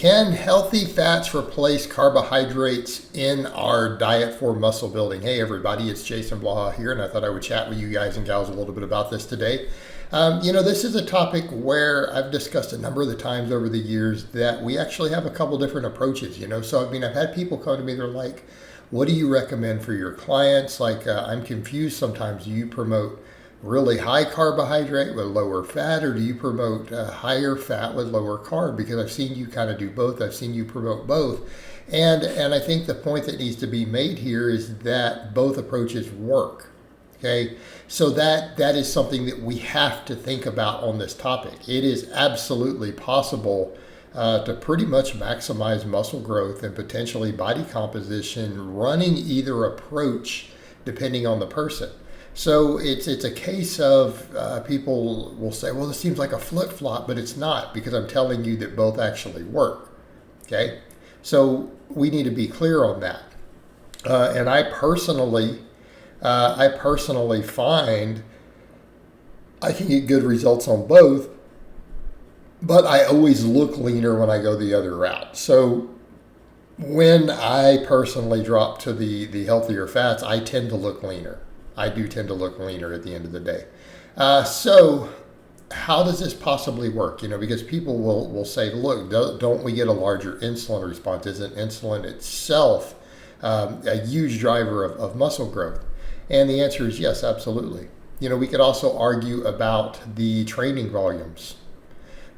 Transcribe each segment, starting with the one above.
Can healthy fats replace carbohydrates in our diet for muscle building? Hey everybody, it's Jason Blaha here, and I thought I would chat with you guys and gals a little bit about this today. This is a topic where I've discussed a number of the times over the years that we actually have a couple different approaches, So, I've had people come to me, they're like, what do you recommend for your clients? I'm confused sometimes. Do you promote really high carbohydrate with lower fat, or do you promote higher fat with lower carb? Because I've seen you kind of do both. I've seen you promote both. And I think the point that needs to be made here is that both approaches work. Okay, so that is something that we have to think about on this topic. It is absolutely possible to pretty much maximize muscle growth and potentially body composition running either approach depending on the person. So it's a case of people will say, well, this seems like a flip-flop, but it's not, because I'm telling you that both actually work. Okay, so we need to be clear on that. And I personally find I can get good results on both, but I always look leaner when I go the other route. So when I personally drop to the healthier fats, I tend to look leaner. I do tend to look leaner at the end of the day. So how does this possibly work? Because people will say, look, don't we get a larger insulin response? Isn't insulin itself a huge driver of muscle growth? And the answer is yes, absolutely. We could also argue about the training volumes.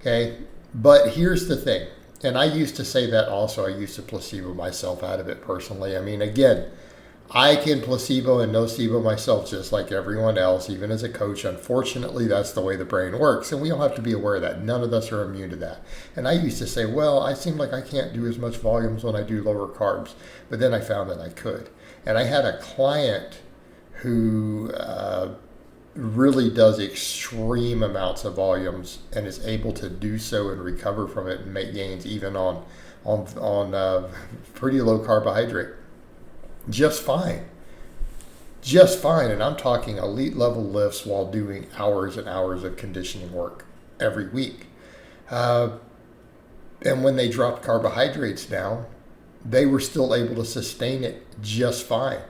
Okay, but here's the thing, and I used to say that also. I used to placebo myself out of it personally. Again, I can placebo and nocebo myself just like everyone else, even as a coach. Unfortunately, that's the way the brain works, and we all have to be aware of that. None of us are immune to that. And I used to say, well, I seem like I can't do as much volumes when I do lower carbs, but then I found that I could. And I had a client who really does extreme amounts of volumes and is able to do so and recover from it and make gains even on pretty low carbohydrate. Just fine. And I'm talking elite level lifts while doing hours and hours of conditioning work every week. And when they dropped carbohydrates down, they were still able to sustain it just fine.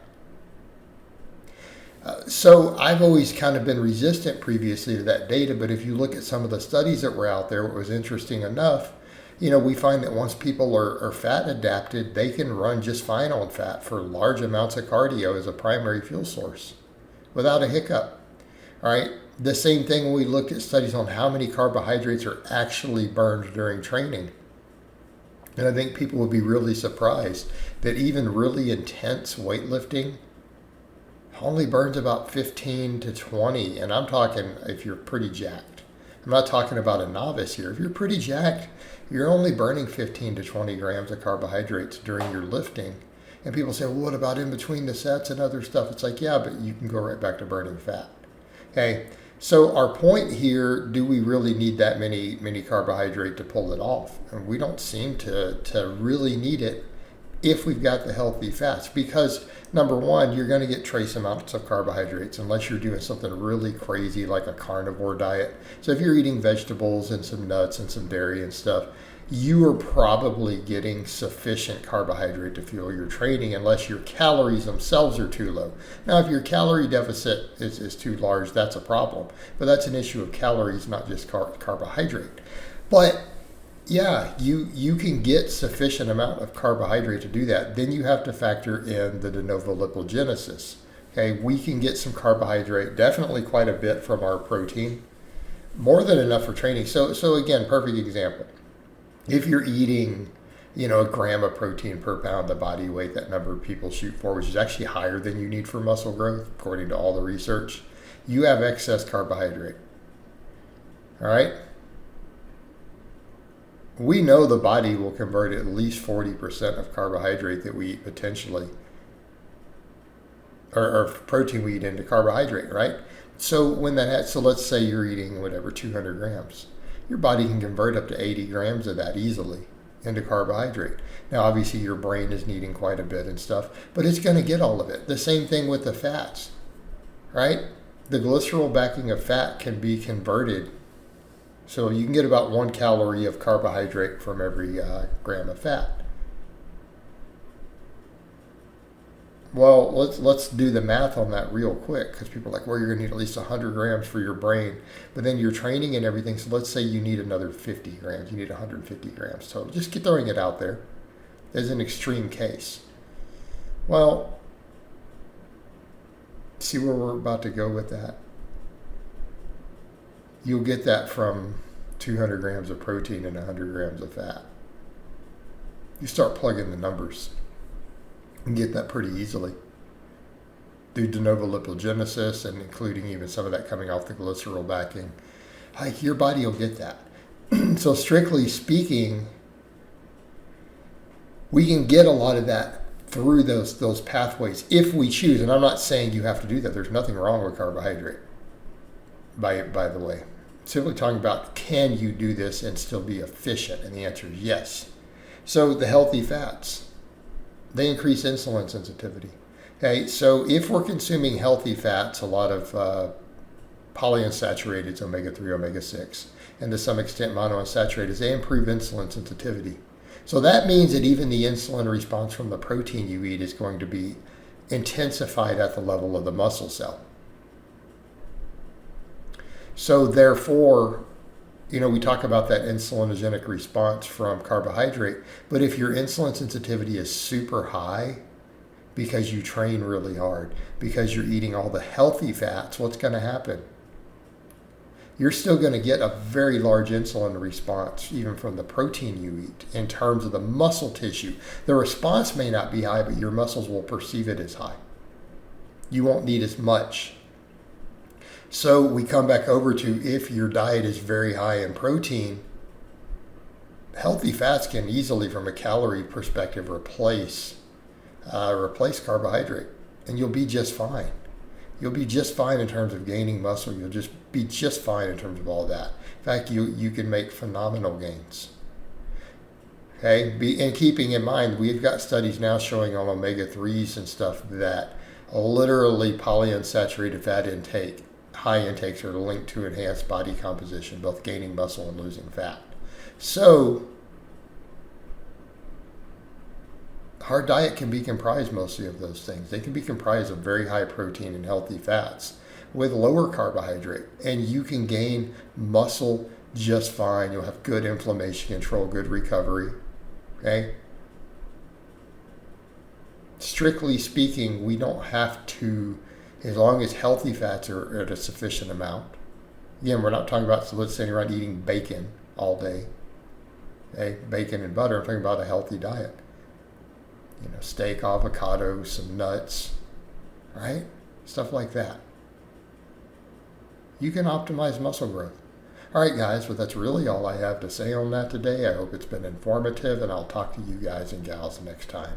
So I've always kind of been resistant previously to that data, but if you look at some of the studies that were out there, it was interesting enough. We find that once people are fat adapted, they can run just fine on fat for large amounts of cardio as a primary fuel source without a hiccup. All right. The same thing when we looked at studies on how many carbohydrates are actually burned during training. And I think people would be really surprised that even really intense weightlifting only burns about 15 to 20. And I'm talking if you're pretty jacked. I'm not talking about a novice here. If you're pretty jacked, you're only burning 15 to 20 grams of carbohydrates during your lifting. And people say, well, what about in between the sets and other stuff? It's like, yeah, but you can go right back to burning fat. Okay, so our point here, do we really need that many carbohydrate to pull it off? And we don't seem to really need it if we've got the healthy fats, because number one, you're going to get trace amounts of carbohydrates unless you're doing something really crazy like a carnivore diet. So if you're eating vegetables and some nuts and some dairy and stuff, you are probably getting sufficient carbohydrate to fuel your training unless your calories themselves are too low. Now, if your calorie deficit is too large, that's a problem. But that's an issue of calories, not just carbohydrate. But yeah, you can get sufficient amount of carbohydrate to do that. Then you have to factor in the de novo lipogenesis. Okay, we can get some carbohydrate, definitely quite a bit from our protein, more than enough for training. So again, perfect example. If you're eating, a gram of protein per pound of body weight, that number of people shoot for, which is actually higher than you need for muscle growth, according to all the research, you have excess carbohydrate. All right? We know the body will convert at least 40% of carbohydrate that we eat potentially, or protein we eat into carbohydrate, right? So let's say you're eating 200 grams. Your body can convert up to 80 grams of that easily into carbohydrate. Now, obviously, your brain is needing quite a bit and stuff, but it's going to get all of it. The same thing with the fats, right? The glycerol backing of fat can be converted So you can get about 1 calorie of carbohydrate from every gram of fat. Well, let's do the math on that real quick, because people are like, well, you're going to need at least 100 grams for your brain, but then you're training and everything. So let's say you need another 50 grams. You need 150 grams total. Just get throwing it out there as an extreme case. Well, see where we're about to go with that? You'll get that from 200 grams of protein and 100 grams of fat. You start plugging the numbers and get that pretty easily. Do de novo lipogenesis, and including even some of that coming off the glycerol backing. Like, your body will get that. So strictly speaking, we can get a lot of that through those pathways if we choose. And I'm not saying you have to do that. There's nothing wrong with carbohydrate, by the way. Simply talking about, can you do this and still be efficient? And the answer is yes. So the healthy fats, they increase insulin sensitivity. Okay, so if we're consuming healthy fats, a lot of polyunsaturated, omega-3, omega-6, and to some extent monounsaturated, they improve insulin sensitivity. So that means that even the insulin response from the protein you eat is going to be intensified at the level of the muscle cell. So therefore, we talk about that insulinogenic response from carbohydrate, but if your insulin sensitivity is super high because you train really hard, because you're eating all the healthy fats, what's going to happen? You're still going to get a very large insulin response even from the protein you eat in terms of the muscle tissue. The response may not be high, but your muscles will perceive it as high. You won't need as much. So we come back over to, if your diet is very high in protein, healthy fats can easily, from a calorie perspective, replace carbohydrate, and you'll be just fine. You'll be just fine in terms of gaining muscle. You'll just be just fine in terms of all that. In fact, you can make phenomenal gains. Okay, and keeping in mind, we've got studies now showing on omega-3s and stuff that literally polyunsaturated fat intake, high intakes, are linked to enhanced body composition, both gaining muscle and losing fat. So our diet can be comprised mostly of those things. They can be comprised of very high protein and healthy fats with lower carbohydrate, and you can gain muscle just fine. You'll have good inflammation control, good recovery. Okay? Strictly speaking, we don't have to, as long as healthy fats are at a sufficient amount. Again, we're not talking about sitting around eating bacon all day. Okay? Bacon and butter. I'm talking about a healthy diet. Steak, avocado, some nuts, right? Stuff like that. You can optimize muscle growth. All right, guys, well, that's really all I have to say on that today. I hope it's been informative, and I'll talk to you guys and gals next time.